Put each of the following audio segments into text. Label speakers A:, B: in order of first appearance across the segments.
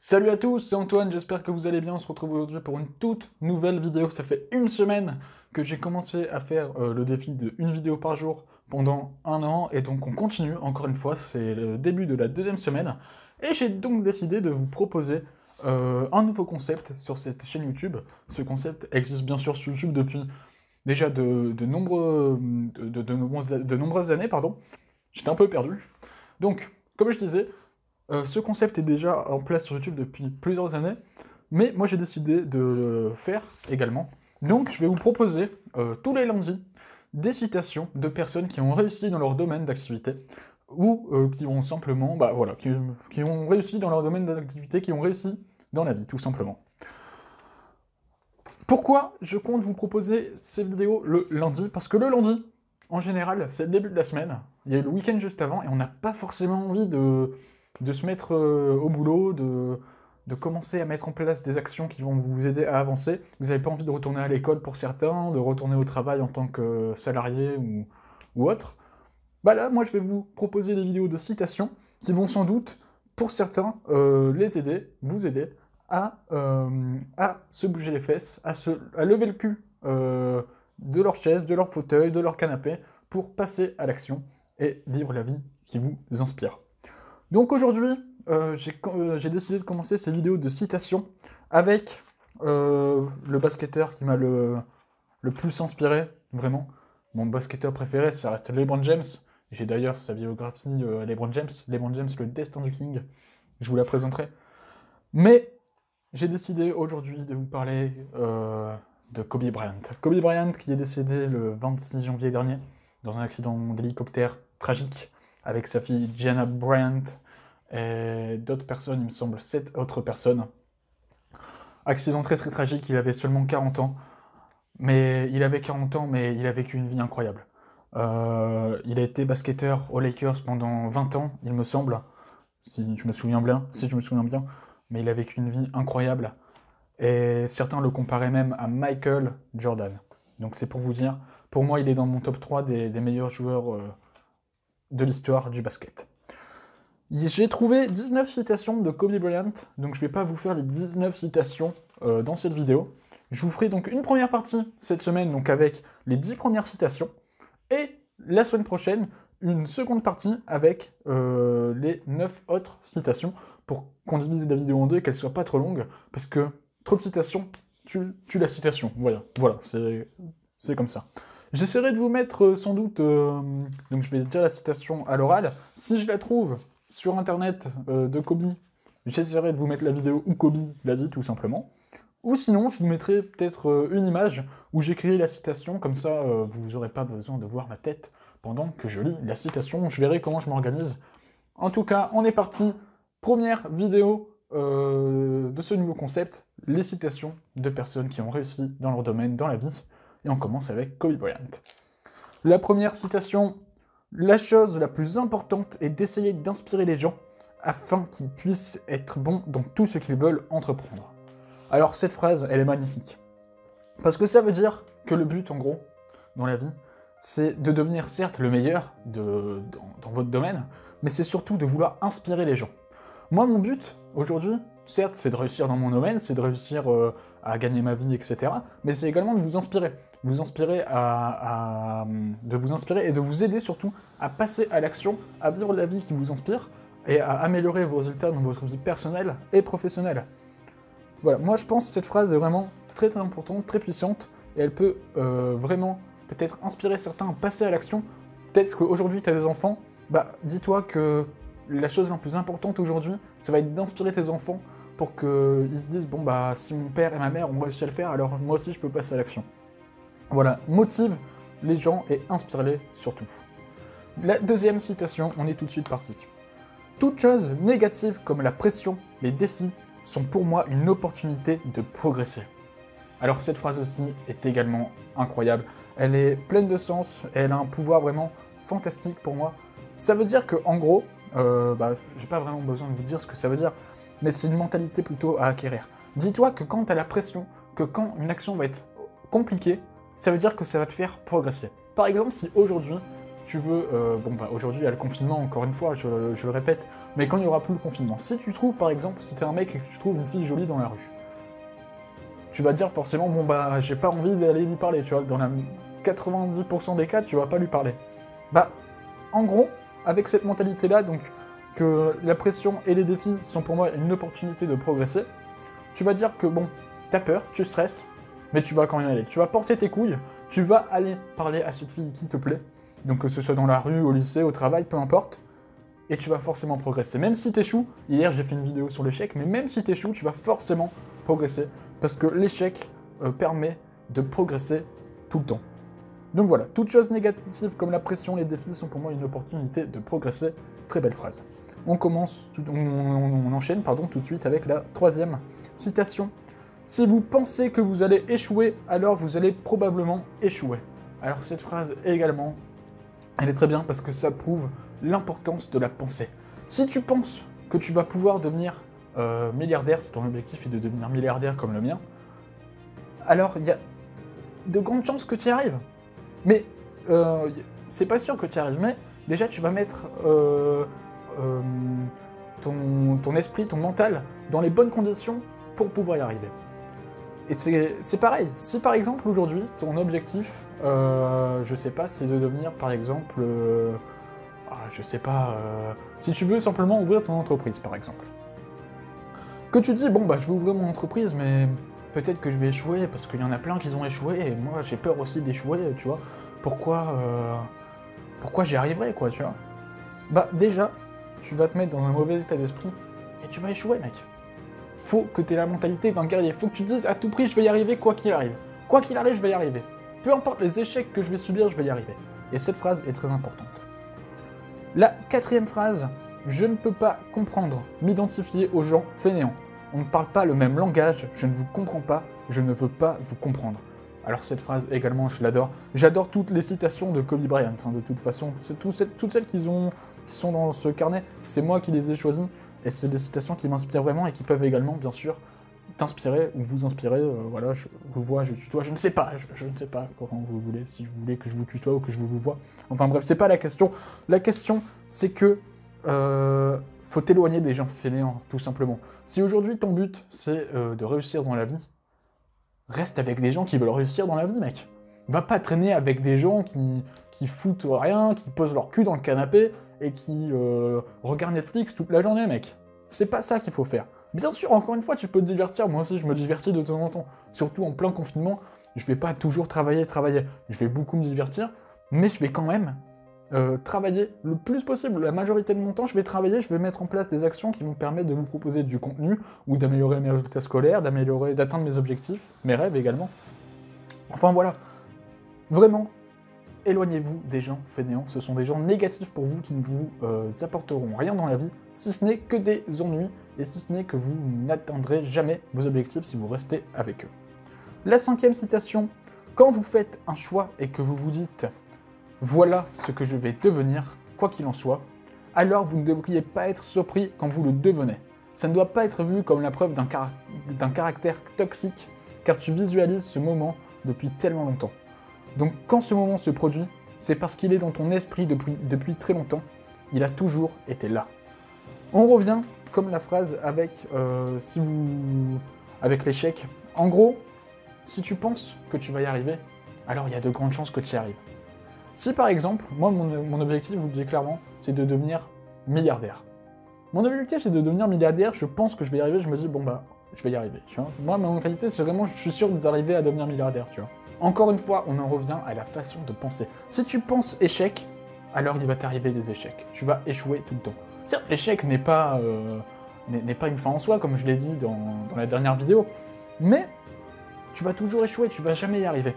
A: Salut à tous, c'est Antoine, j'espère que vous allez bien. On se retrouve aujourd'hui pour une toute nouvelle vidéo. Ça fait une semaine que j'ai commencé à faire le défi de une vidéo par jour pendant un an, et donc on continue encore une fois, c'est le début de la deuxième semaine, et j'ai donc décidé de vous proposer un nouveau concept sur cette chaîne YouTube. Ce concept existe bien sûr sur YouTube depuis déjà de nombreuses années, pardon. J'étais un peu perdu. Donc, comme je disais, ce concept est déjà en place sur YouTube depuis plusieurs années, mais moi j'ai décidé de le faire également. Donc je vais vous proposer tous les lundis des citations de personnes qui ont réussi dans leur domaine d'activité, ou qui ont simplement, bah voilà, qui ont réussi dans leur domaine d'activité, qui ont réussi dans la vie, tout simplement. Pourquoi je compte vous proposer ces vidéos le lundi? Parce que le lundi, en général, c'est le début de la semaine, il y a eu le week-end juste avant, et on n'a pas forcément envie de se mettre au boulot, de commencer à mettre en place des actions qui vont vous aider à avancer. Vous n'avez pas envie de retourner à l'école pour certains, de retourner au travail en tant que salarié ou autre. Bah là, moi je vais vous proposer des vidéos de citations qui vont sans doute, pour certains, les aider, vous aider à se bouger les fesses, à lever le cul de leur chaise, de leur fauteuil, de leur canapé, pour passer à l'action et vivre la vie qui vous inspire. Donc aujourd'hui, j'ai décidé de commencer ces vidéos de citations avec le basketteur qui m'a le plus inspiré, vraiment. Mon basketteur préféré, ça reste LeBron James. J'ai d'ailleurs sa biographie LeBron James, le destin du King. Je vous la présenterai. Mais j'ai décidé aujourd'hui de vous parler de Kobe Bryant. Kobe Bryant qui est décédé le 26 janvier dernier dans un accident d'hélicoptère tragique avec sa fille Gianna Bryant et d'autres personnes, il me semble 7 autres personnes. Accident très très tragique, il avait seulement 40 ans, mais il a vécu une vie incroyable. Il a été basketteur aux Lakers pendant 20 ans, il me semble, si je me souviens bien, mais il a vécu une vie incroyable, et certains le comparaient même à Michael Jordan. Donc c'est pour vous dire, pour moi il est dans mon top 3 des meilleurs joueurs de l'histoire du basket. J'ai trouvé 19 citations de Kobe Bryant, donc je ne vais pas vous faire les 19 citations dans cette vidéo. Je vous ferai donc une première partie cette semaine, donc avec les 10 premières citations, et la semaine prochaine, une seconde partie avec les 9 autres citations, pour qu'on divise la vidéo en deux et qu'elle soit pas trop longue, parce que trop de citations tue la citation. Voilà, c'est comme ça. J'essaierai de vous mettre sans doute, donc je vais dire la citation à l'oral, si je la trouve sur internet de Kobe, j'essaierai de vous mettre la vidéo où Kobe l'a dit tout simplement. Ou sinon, je vous mettrai peut-être une image où j'écris la citation, comme ça vous n'aurez pas besoin de voir ma tête pendant que je lis la citation, je verrai comment je m'organise. En tout cas, on est parti. Première vidéo de ce nouveau concept, les citations de personnes qui ont réussi dans leur domaine, dans la vie. Et on commence avec Kobe Bryant. La première citation: la chose la plus importante est d'essayer d'inspirer les gens afin qu'ils puissent être bons dans tout ce qu'ils veulent entreprendre. Alors cette phrase, elle est magnifique. Parce que ça veut dire que le but, en gros, dans la vie, c'est de devenir certes le meilleur dans votre domaine, mais c'est surtout de vouloir inspirer les gens. Moi, mon but, aujourd'hui, certes, c'est de réussir dans mon domaine, c'est de réussir à gagner ma vie, etc., mais c'est également de vous inspirer. De vous inspirer et de vous aider surtout à passer à l'action, à vivre la vie qui vous inspire, et à améliorer vos résultats dans votre vie personnelle et professionnelle. Voilà, moi je pense que cette phrase est vraiment très très importante, très puissante, et elle peut vraiment peut-être inspirer certains à passer à l'action. Peut-être qu'aujourd'hui tu as des enfants, bah dis-toi que la chose la plus importante aujourd'hui, ça va être d'inspirer tes enfants pour qu'ils se disent, bon bah si mon père et ma mère ont réussi à le faire, alors moi aussi je peux passer à l'action. Voilà, motive les gens et inspire-les surtout. La deuxième citation, on est tout de suite parti. Toute chose négative comme la pression, les défis, sont pour moi une opportunité de progresser. Alors cette phrase aussi est également incroyable. Elle est pleine de sens, et elle a un pouvoir vraiment fantastique pour moi. Ça veut dire que, en gros, j'ai pas vraiment besoin de vous dire ce que ça veut dire, mais c'est une mentalité plutôt à acquérir. Dis-toi que quand tu as la pression, que quand une action va être compliquée, ça veut dire que ça va te faire progresser. Par exemple, si aujourd'hui, tu veux, bon bah aujourd'hui il y a le confinement, encore une fois, je le répète, mais quand il n'y aura plus le confinement, si tu trouves par exemple, si t'es un mec et que tu trouves une fille jolie dans la rue, tu vas dire forcément, bon bah j'ai pas envie d'aller lui parler, tu vois, dans la 90% des cas, tu vas pas lui parler. Bah, en gros, avec cette mentalité-là, donc que la pression et les défis sont pour moi une opportunité de progresser, tu vas dire que bon, t'as peur, tu stresses, mais tu vas quand même aller. Tu vas porter tes couilles, tu vas aller parler à cette fille qui te plaît, donc que ce soit dans la rue, au lycée, au travail, peu importe, et tu vas forcément progresser. Même si t'échoues, hier j'ai fait une vidéo sur l'échec, mais même si t'échoues, tu vas forcément progresser, parce que l'échec permet de progresser tout le temps. Donc voilà, toutes choses négatives comme la pression, les défis sont pour moi une opportunité de progresser. Très belle phrase. On enchaîne tout de suite avec la troisième citation. Si vous pensez que vous allez échouer, alors vous allez probablement échouer. Alors cette phrase également, elle est très bien parce que ça prouve l'importance de la pensée. Si tu penses que tu vas pouvoir devenir milliardaire, si ton objectif est de devenir milliardaire comme le mien, alors il y a de grandes chances que tu y arrives. Mais c'est pas sûr que tu y arrives, mais déjà tu vas mettre ton esprit, ton mental dans les bonnes conditions pour pouvoir y arriver. Et c'est pareil, si par exemple aujourd'hui ton objectif, je sais pas, c'est de devenir par exemple, je sais pas, si tu veux simplement ouvrir ton entreprise par exemple. Que tu dis, bon bah je vais ouvrir mon entreprise, mais peut-être que je vais échouer parce qu'il y en a plein qui ont échoué et moi j'ai peur aussi d'échouer, tu vois. Pourquoi j'y arriverai, quoi, tu vois. Bah déjà, tu vas te mettre dans un mauvais état d'esprit et tu vas échouer, mec. Faut que tu aies la mentalité d'un guerrier. Faut que tu te dises, à tout prix, je vais y arriver, quoi qu'il arrive. Quoi qu'il arrive, je vais y arriver. Peu importe les échecs que je vais subir, je vais y arriver. Et cette phrase est très importante. La quatrième phrase, je ne peux pas comprendre, m'identifier aux gens fainéants. On ne parle pas le même langage, je ne vous comprends pas, je ne veux pas vous comprendre. Alors cette phrase également, je l'adore. J'adore toutes les citations de Kobe Bryant, de toute façon. Toutes celles qui sont dans ce carnet, c'est moi qui les ai choisies. Et c'est des citations qui m'inspirent vraiment et qui peuvent également, bien sûr, t'inspirer ou vous inspirer. Voilà, je vous vois, je tutoie, je ne sais pas. Je ne sais pas comment vous voulez, si vous voulez que je vous tutoie ou que je vous vois. Enfin bref, c'est pas la question. La question, c'est que faut t'éloigner des gens fainéants, tout simplement. Si aujourd'hui ton but, c'est de réussir dans la vie, reste avec des gens qui veulent réussir dans la vie, mec. Va pas traîner avec des gens qui foutent rien, qui posent leur cul dans le canapé et qui regardent Netflix toute la journée, mec. C'est pas ça qu'il faut faire. Bien sûr, encore une fois, tu peux te divertir. Moi aussi, je me divertis de temps en temps. Surtout en plein confinement, je vais pas toujours travailler. Je vais beaucoup me divertir, mais je vais quand même travailler le plus possible. La majorité de mon temps, je vais travailler, je vais mettre en place des actions qui vont permettre de vous proposer du contenu ou d'améliorer mes résultats scolaires, d'atteindre mes objectifs, mes rêves également. Enfin voilà, vraiment, éloignez-vous des gens fainéants. Ce sont des gens négatifs pour vous qui ne vous apporteront rien dans la vie, si ce n'est que des ennuis et si ce n'est que vous n'atteindrez jamais vos objectifs si vous restez avec eux. La cinquième citation, quand vous faites un choix et que vous vous dites voilà ce que je vais devenir, quoi qu'il en soit, alors vous ne devriez pas être surpris quand vous le devenez. Ça ne doit pas être vu comme la preuve d'un caractère toxique, car tu visualises ce moment depuis tellement longtemps. Donc quand ce moment se produit, c'est parce qu'il est dans ton esprit depuis très longtemps, il a toujours été là. On revient, comme la phrase avec l'échec. En gros, si tu penses que tu vas y arriver, alors il y a de grandes chances que tu y arrives. Si par exemple, moi mon objectif, je vous le dis clairement, c'est de devenir milliardaire. Mon objectif c'est de devenir milliardaire, je pense que je vais y arriver, je me dis bon bah, je vais y arriver, tu vois. Moi ma mentalité c'est vraiment, je suis sûr d'arriver à devenir milliardaire, tu vois. Encore une fois, on en revient à la façon de penser. Si tu penses échec, alors il va t'arriver des échecs. Tu vas échouer tout le temps. Certes, l'échec n'est pas une fin en soi, comme je l'ai dit dans la dernière vidéo, mais tu vas toujours échouer, tu vas jamais y arriver.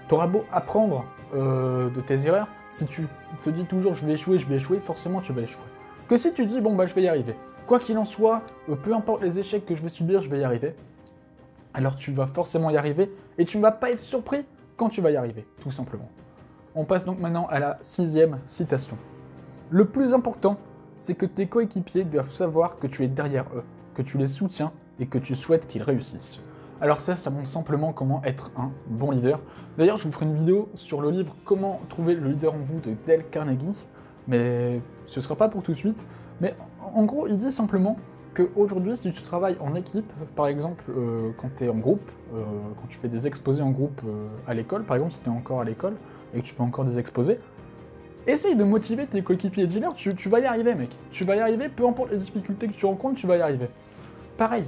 A: T'auras beau apprendre de tes erreurs, si tu te dis toujours je vais échouer, forcément tu vas échouer. Que si tu dis bon bah je vais y arriver, quoi qu'il en soit, peu importe les échecs que je vais subir, je vais y arriver, alors tu vas forcément y arriver et tu ne vas pas être surpris quand tu vas y arriver, tout simplement. On passe donc maintenant à la sixième citation. Le plus important, c'est que tes coéquipiers doivent savoir que tu es derrière eux, que tu les soutiens et que tu souhaites qu'ils réussissent. Alors ça montre simplement comment être un bon leader. D'ailleurs, je vous ferai une vidéo sur le livre Comment trouver le leader en vous de Dale Carnegie, mais ce sera pas pour tout de suite. Mais en gros, il dit simplement qu'aujourd'hui, si tu travailles en équipe, par exemple, quand tu es en groupe, quand tu fais des exposés en groupe à l'école, par exemple, si tu es encore à l'école et que tu fais encore des exposés, essaye de motiver tes coéquipiers dealers, tu vas y arriver, mec. Tu vas y arriver, peu importe les difficultés que tu rencontres, tu vas y arriver. Pareil,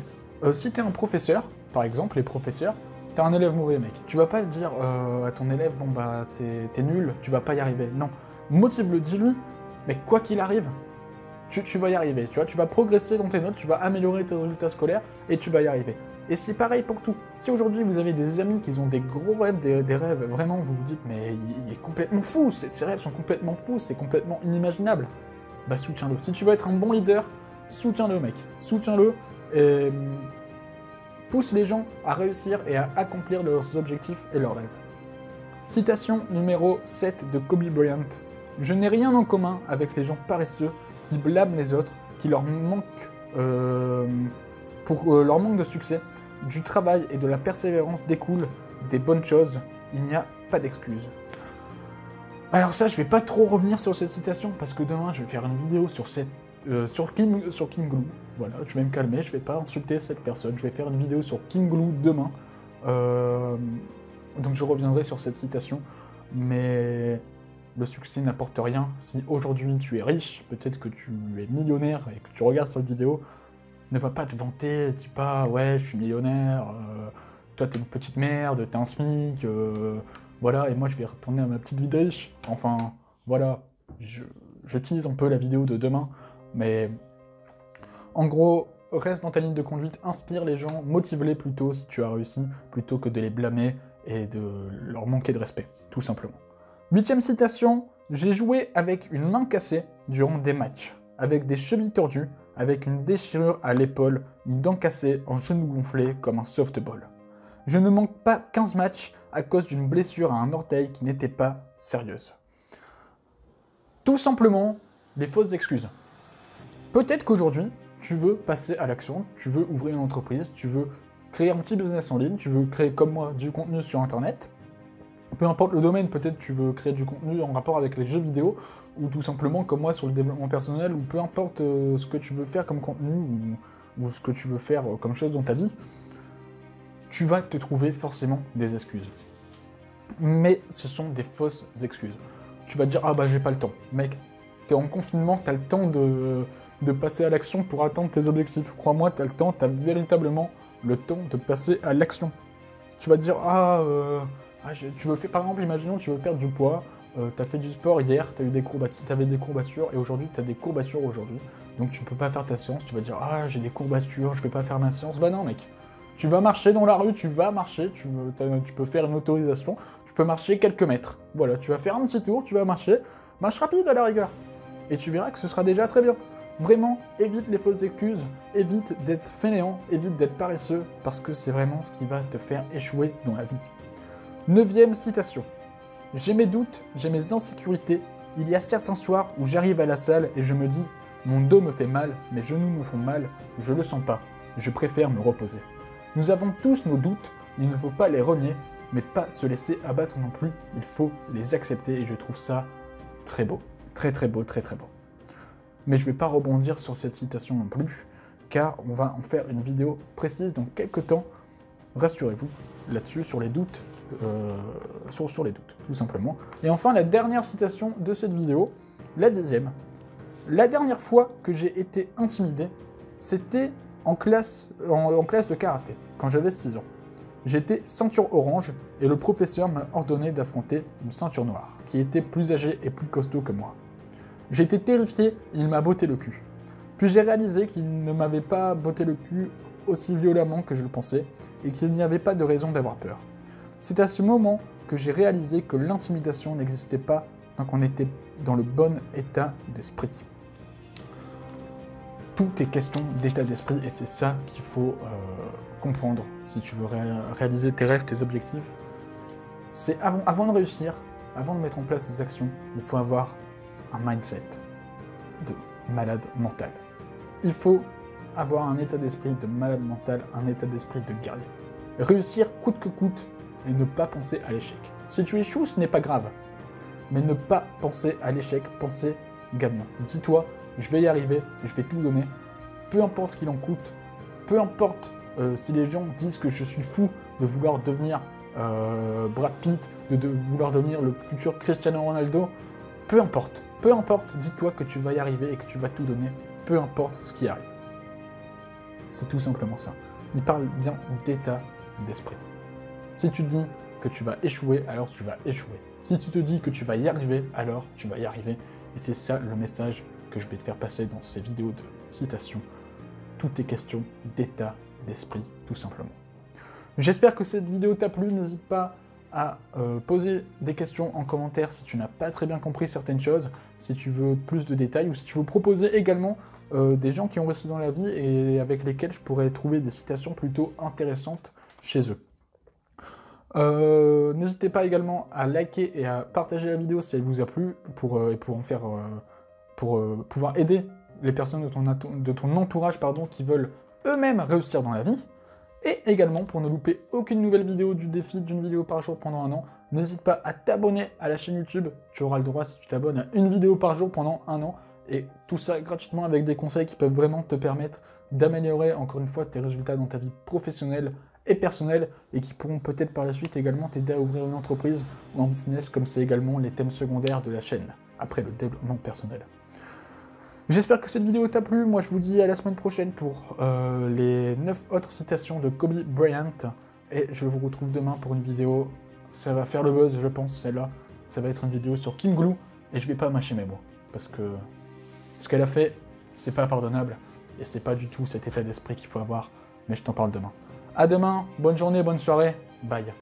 A: si tu es un professeur, par exemple, les professeurs, t'as un élève mauvais, mec. Tu vas pas dire à ton élève, bon bah t'es nul, tu vas pas y arriver. Non, motive-le, dis-lui, mais quoi qu'il arrive, tu vas y arriver, tu vois, tu vas progresser dans tes notes, tu vas améliorer tes résultats scolaires, et tu vas y arriver. Et c'est pareil pour tout. Si aujourd'hui vous avez des amis qui ont des gros rêves, des rêves, vraiment, vous vous dites, mais il est complètement fou, ces rêves sont complètement fous, c'est complètement inimaginable, bah soutiens-le. Si tu veux être un bon leader, soutiens-le, mec. Soutiens-le, et pousse les gens à réussir et à accomplir leurs objectifs et leurs rêves. Citation numéro 7 de Kobe Bryant. « Je n'ai rien en commun avec les gens paresseux qui blâment les autres, qui leur manquent pour leur manque de succès. Du travail et de la persévérance découlent des bonnes choses. Il n'y a pas d'excuses. » Alors ça, je vais pas trop revenir sur cette citation parce que demain, je vais faire une vidéo sur Kim Glou. Voilà, je vais me calmer, je vais pas insulter cette personne. Je vais faire une vidéo sur Kim Glou demain. Donc je reviendrai sur cette citation. Mais le succès n'apporte rien. Si aujourd'hui tu es riche, peut-être que tu es millionnaire et que tu regardes cette vidéo, ne va pas te vanter, dis pas « ouais, je suis millionnaire, toi t'es une petite merde, t'es un SMIC, voilà, et moi je vais retourner à ma petite vie de riche. » Enfin, voilà, je tease un peu la vidéo de demain, mais en gros, reste dans ta ligne de conduite, inspire les gens, motive-les plutôt si tu as réussi, plutôt que de les blâmer et de leur manquer de respect, tout simplement. 8e citation, j'ai joué avec une main cassée durant des matchs, avec des chevilles tordues, avec une déchirure à l'épaule, une dent cassée, un genou gonflé comme un softball. Je ne manque pas 15 matchs à cause d'une blessure à un orteil qui n'était pas sérieuse. Tout simplement, les fausses excuses. Peut-être qu'aujourd'hui, tu veux passer à l'action, tu veux ouvrir une entreprise, tu veux créer un petit business en ligne, tu veux créer comme moi du contenu sur internet. Peu importe le domaine, peut-être tu veux créer du contenu en rapport avec les jeux vidéo, ou tout simplement comme moi sur le développement personnel, ou peu importe ce que tu veux faire comme contenu, ou ce que tu veux faire comme chose dans ta vie, tu vas te trouver forcément des excuses. Mais ce sont des fausses excuses. Tu vas te dire « Ah bah j'ai pas le temps ». Mec, t'es en confinement, t'as le temps de passer à l'action pour atteindre tes objectifs. Crois-moi, t'as le temps, t'as véritablement le temps de passer à l'action. Tu vas te dire « Ah, tu veux faire, par exemple, imaginons, tu veux perdre du poids, t'as fait du sport hier, t'avais des courbatures, et aujourd'hui, t'as des courbatures aujourd'hui. Donc tu peux pas faire ta séance, tu vas dire « Ah, j'ai des courbatures, je vais pas faire ma séance. » Bah non, mec. Tu vas marcher dans la rue, tu vas marcher, tu peux faire une autorisation, tu peux marcher quelques mètres. Voilà, tu vas faire un petit tour, tu vas marcher, marche rapide à la rigueur. Et tu verras que ce sera déjà très bien. Vraiment, évite les fausses excuses, évite d'être fainéant, évite d'être paresseux, parce que c'est vraiment ce qui va te faire échouer dans la vie. 9e citation. J'ai mes doutes, j'ai mes insécurités. Il y a certains soirs où j'arrive à la salle et je me dis « Mon dos me fait mal, mes genoux me font mal, je le sens pas, je préfère me reposer. » Nous avons tous nos doutes, il ne faut pas les renier, mais pas se laisser abattre non plus, il faut les accepter et je trouve ça très beau. Très très beau, très très beau. Mais je ne vais pas rebondir sur cette citation non plus, car on va en faire une vidéo précise dans quelques temps, rassurez-vous, là-dessus, sur les doutes, sur les doutes, tout simplement. Et enfin, la dernière citation de cette vidéo, la 10e. La dernière fois que j'ai été intimidé, c'était en classe de karaté, quand j'avais 6 ans. J'étais ceinture orange et le professeur m'a ordonné d'affronter une ceinture noire, qui était plus âgée et plus costaud que moi. J'étais terrifié et il m'a botté le cul. Puis j'ai réalisé qu'il ne m'avait pas botté le cul aussi violemment que je le pensais et qu'il n'y avait pas de raison d'avoir peur. C'est à ce moment que j'ai réalisé que l'intimidation n'existait pas tant qu'on était dans le bon état d'esprit. Tout est question d'état d'esprit et c'est ça qu'il faut comprendre si tu veux réaliser tes rêves, tes objectifs. C'est avant de réussir, avant de mettre en place des actions, il faut avoir un mindset de malade mental. Il faut avoir un état d'esprit de malade mental, un état d'esprit de guerrier. Réussir coûte que coûte et ne pas penser à l'échec. Si tu échoues, ce n'est pas grave. Mais ne pas penser à l'échec, penser gagnant. Dis-toi, je vais y arriver, je vais tout donner. Peu importe ce qu'il en coûte, peu importe si les gens disent que je suis fou de vouloir devenir Brad Pitt, de vouloir devenir le futur Cristiano Ronaldo, peu importe, dis-toi que tu vas y arriver et que tu vas tout donner, peu importe ce qui arrive. C'est tout simplement ça. Il parle bien d'état d'esprit. Si tu dis que tu vas échouer, alors tu vas échouer. Si tu te dis que tu vas y arriver, alors tu vas y arriver. Et c'est ça le message que je vais te faire passer dans ces vidéos de citation. Tout est question d'état d'esprit, tout simplement. J'espère que cette vidéo t'a plu. N'hésite pas à poser des questions en commentaire si tu n'as pas très bien compris certaines choses, si tu veux plus de détails, ou si tu veux proposer également des gens qui ont réussi dans la vie et avec lesquels je pourrais trouver des citations plutôt intéressantes chez eux. N'hésitez pas également à liker et à partager la vidéo si elle vous a plu pour pouvoir aider les personnes de ton entourage qui veulent eux-mêmes réussir dans la vie. Et également, pour ne louper aucune nouvelle vidéo du défi d'une vidéo par jour pendant un an, n'hésite pas à t'abonner à la chaîne YouTube. Tu auras le droit, si tu t'abonnes, à une vidéo par jour pendant un an. Et tout ça gratuitement avec des conseils qui peuvent vraiment te permettre d'améliorer, encore une fois, tes résultats dans ta vie professionnelle et personnelle, et qui pourront peut-être par la suite également t'aider à ouvrir une entreprise ou un business, comme c'est également les thèmes secondaires de la chaîne, après le développement personnel. J'espère que cette vidéo t'a plu. Moi, je vous dis à la semaine prochaine pour les 9 autres citations de Kobe Bryant. Et je vous retrouve demain pour une vidéo. Ça va faire le buzz, je pense, celle-là. Ça va être une vidéo sur Kim Glou. Et je vais pas mâcher mes mots. Parce que ce qu'elle a fait, c'est pas pardonnable. Et c'est pas du tout cet état d'esprit qu'il faut avoir. Mais je t'en parle demain. À demain, bonne journée, bonne soirée. Bye.